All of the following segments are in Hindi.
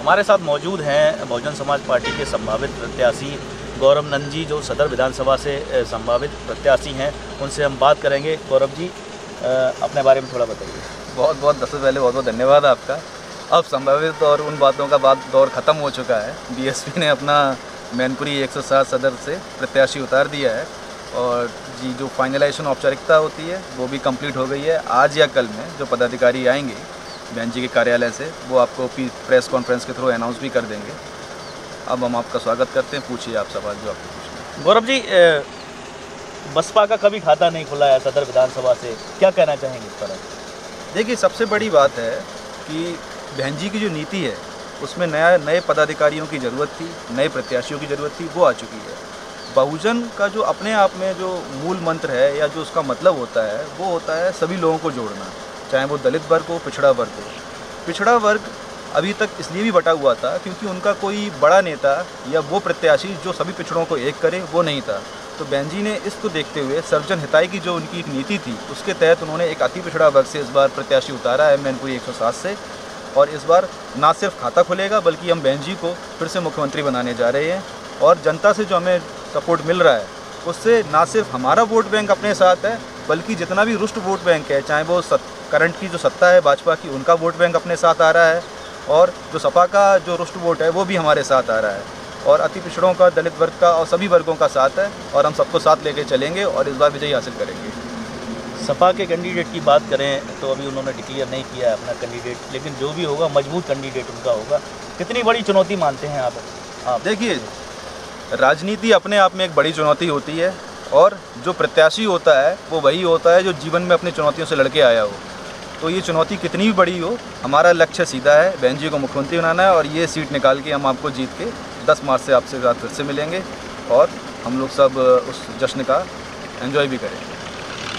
हमारे साथ मौजूद हैं बहुजन समाज पार्टी के संभावित प्रत्याशी गौरव नंद जी, जो सदर विधानसभा से संभावित प्रत्याशी हैं। उनसे हम बात करेंगे। गौरव जी, अपने बारे में थोड़ा बताइए। सबसे पहले बहुत बहुत धन्यवाद आपका। अब संभावित और उन बातों का दौर ख़त्म हो चुका है। बीएसपी ने अपना मैनपुरी 107 सदर से प्रत्याशी उतार दिया है और जी जो फाइनलाइजेशन औपचारिकता होती है वो भी कंप्लीट हो गई है। आज या कल में जो पदाधिकारी आएंगे बहन जी के कार्यालय से, वो आपको प्रेस कॉन्फ्रेंस के थ्रू अनाउंस भी कर देंगे। अब हम आपका स्वागत करते हैं। पूछिए आप सवाल जो आपको पूछना है। गौरव जी, बसपा का कभी खाता नहीं खुला है सदर विधानसभा से, क्या कहना चाहेंगे इस पर? देखिए, सबसे बड़ी बात है कि बहन जी की जो नीति है उसमें नए पदाधिकारियों की ज़रूरत थी, नए प्रत्याशियों की ज़रूरत थी, वो आ चुकी है। बहुजन का जो अपने आप में जो मूल मंत्र है या जो उसका मतलब होता है वो होता है सभी लोगों को जोड़ना, चाहे वो दलित वर्ग हो, पिछड़ा वर्ग हो। पिछड़ा वर्ग अभी तक इसलिए भी बटा हुआ था क्योंकि उनका कोई बड़ा नेता या वो प्रत्याशी जो सभी पिछड़ों को एक करे वो नहीं था। तो बहन जी ने इसको देखते हुए सर्वजन हिताय की जो उनकी एक नीति थी उसके तहत उन्होंने एक अति पिछड़ा वर्ग से इस बार प्रत्याशी उतारा है मैनपुरी 107 से। और इस बार ना सिर्फ खाता खुलेगा बल्कि हम बहन जी को फिर से मुख्यमंत्री बनाने जा रहे हैं। और जनता से जो हमें सपोर्ट मिल रहा है उससे ना सिर्फ हमारा वोट बैंक अपने साथ है बल्कि जितना भी रुष्ट वोट बैंक है, चाहे वो करंट की जो सत्ता है भाजपा की, उनका वोट बैंक अपने साथ आ रहा है और जो सपा का जो रुष्ट वोट है वो भी हमारे साथ आ रहा है और अति पिछड़ों का, दलित वर्ग का और सभी वर्गों का साथ है और हम सबको साथ लेके चलेंगे और इस बार विजयी हासिल करेंगे। सपा के कैंडिडेट की बात करें तो अभी उन्होंने डिक्लेयर नहीं किया है अपना कैंडिडेट, लेकिन जो भी होगा मजबूत कैंडिडेट उनका होगा। कितनी बड़ी चुनौती मानते हैं आप? देखिए, राजनीति अपने आप में एक बड़ी चुनौती होती है और जो प्रत्याशी होता है वो वही होता है जो जीवन में अपनी चुनौतियों से लड़के आया हो। तो ये चुनौती कितनी भी बड़ी हो, हमारा लक्ष्य सीधा है, बहन जी को मुख्यमंत्री बनाना है और ये सीट निकाल के हम आपको जीत के 10 मार्च से आपसे साथ फिर से मिलेंगे और हम लोग सब उस जश्न का एंजॉय भी करेंगे।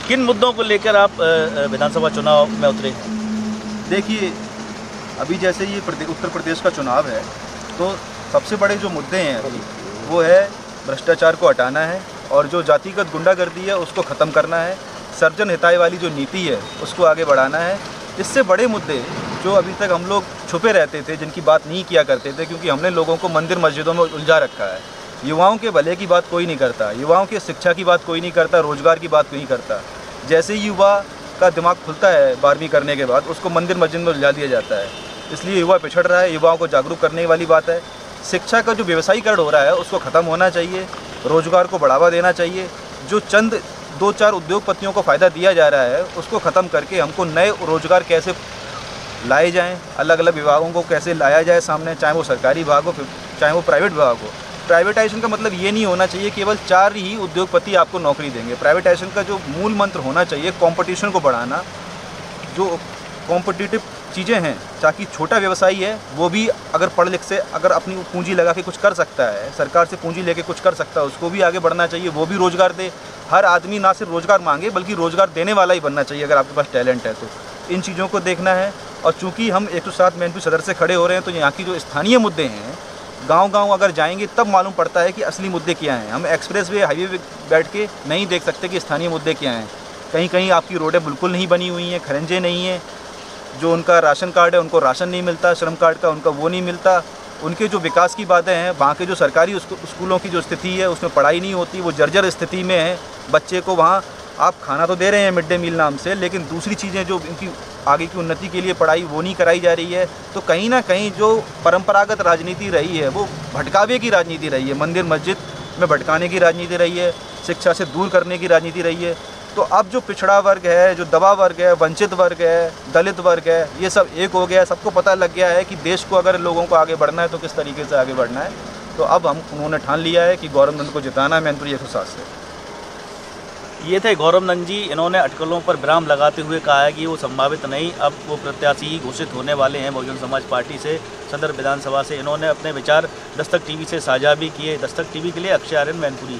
किन मुद्दों को लेकर आप विधानसभा चुनाव में उतरे हैं? देखिए, अभी जैसे ये उत्तर प्रदेश का चुनाव है तो सबसे बड़े जो मुद्दे हैं वो है भ्रष्टाचार को हटाना है और जो जातिगत गुंडागर्दी है उसको ख़त्म करना है। सर्वजन हिताय वाली जो नीति है उसको आगे बढ़ाना है। इससे बड़े मुद्दे जो अभी तक हम लोग छुपे रहते थे, जिनकी बात नहीं किया करते थे क्योंकि हमने लोगों को मंदिर मस्जिदों में उलझा रखा है। युवाओं के भले की बात कोई नहीं करता, युवाओं की शिक्षा की बात कोई नहीं करता, रोजगार की बात कोई नहीं करता। जैसे ही युवा का दिमाग खुलता है 12वीं करने के बाद, उसको मंदिर मस्जिद में उलझा दिया जाता है। इसलिए युवा पिछड़ रहा है। युवाओं को जागरूक करने वाली बात है। शिक्षा का जो व्यवसायीकरण हो रहा है उसको ख़त्म होना चाहिए, रोजगार को बढ़ावा देना चाहिए। जो चंद 2-4 उद्योगपतियों को फ़ायदा दिया जा रहा है उसको ख़त्म करके हमको नए रोजगार कैसे लाए जाएं, अलग अलग विभागों को कैसे लाया जाए सामने, चाहे वो सरकारी विभाग हो चाहे वो प्राइवेट विभाग हो। प्राइवेटाइजेशन का मतलब ये नहीं होना चाहिए केवल 4 ही उद्योगपति आपको नौकरी देंगे। प्राइवेटाइजेशन का जो मूल मंत्र होना चाहिए कंपटीशन को बढ़ाना, जो कॉम्पिटिटिव चीज़ें हैं, ताकि छोटा व्यवसायी है वो भी अगर पढ़ लिख से अगर अपनी पूंजी लगा के कुछ कर सकता है, सरकार से पूंजी लेके कुछ कर सकता है, उसको भी आगे बढ़ना चाहिए, वो भी रोज़गार दे। हर आदमी ना सिर्फ रोज़गार मांगे बल्कि रोज़गार देने वाला ही बनना चाहिए अगर आपके पास टैलेंट है तो। इन चीज़ों को देखना है। और चूँकि हम 107 मैनपुरी सदर से खड़े हो रहे हैं तो यहाँ की जो स्थानीय मुद्दे हैं, गांव-गांव अगर जाएंगे तब मालूम पड़ता है कि असली मुद्दे क्या हैं। हम एक्सप्रेस वे हाईवे पे बैठ के नहीं देख सकते कि स्थानीय मुद्दे क्या हैं। कहीं कहीं आपकी रोडें बिल्कुल नहीं बनी हुई हैं, खरंजे नहीं हैं। जो उनका राशन कार्ड है उनको राशन नहीं मिलता, श्रम कार्ड का उनका वो नहीं मिलता। उनके जो विकास की बातें हैं, वहाँ के जो सरकारी स्कूलों की जो स्थिति है उसमें पढ़ाई नहीं होती, वो जर्जर स्थिति में है। बच्चे को वहाँ आप खाना तो दे रहे हैं मिड डे मील नाम से, लेकिन दूसरी चीज़ें जो इनकी आगे की उन्नति के लिए पढ़ाई वो नहीं कराई जा रही है। तो कहीं ना कहीं जो परंपरागत राजनीति रही है वो भटकावे की राजनीति रही है, मंदिर मस्जिद में भटकाने की राजनीति रही है, शिक्षा से दूर करने की राजनीति रही है। तो अब जो पिछड़ा वर्ग है, जो दबा वर्ग है, वंचित वर्ग है, दलित वर्ग है, ये सब एक हो गया है। सबको पता लग गया है कि देश को अगर लोगों को आगे बढ़ना है तो किस तरीके से आगे बढ़ना है। तो अब उन्होंने ठान लिया है कि गौरव नंद को जिताना है मैनपुरी 107 से। ये थे गौरव नंद जी। इन्होंने अटकलों पर विराम लगाते हुए कहा है कि वो संभावित नहीं, अब वो प्रत्याशी घोषित होने वाले हैं बहुजन समाज पार्टी से सदर विधानसभा से। इन्होंने अपने विचार दस्तक टीवी से साझा भी किए। दस्तक टीवी के लिए अक्षय आर्यन, मैनपुरी।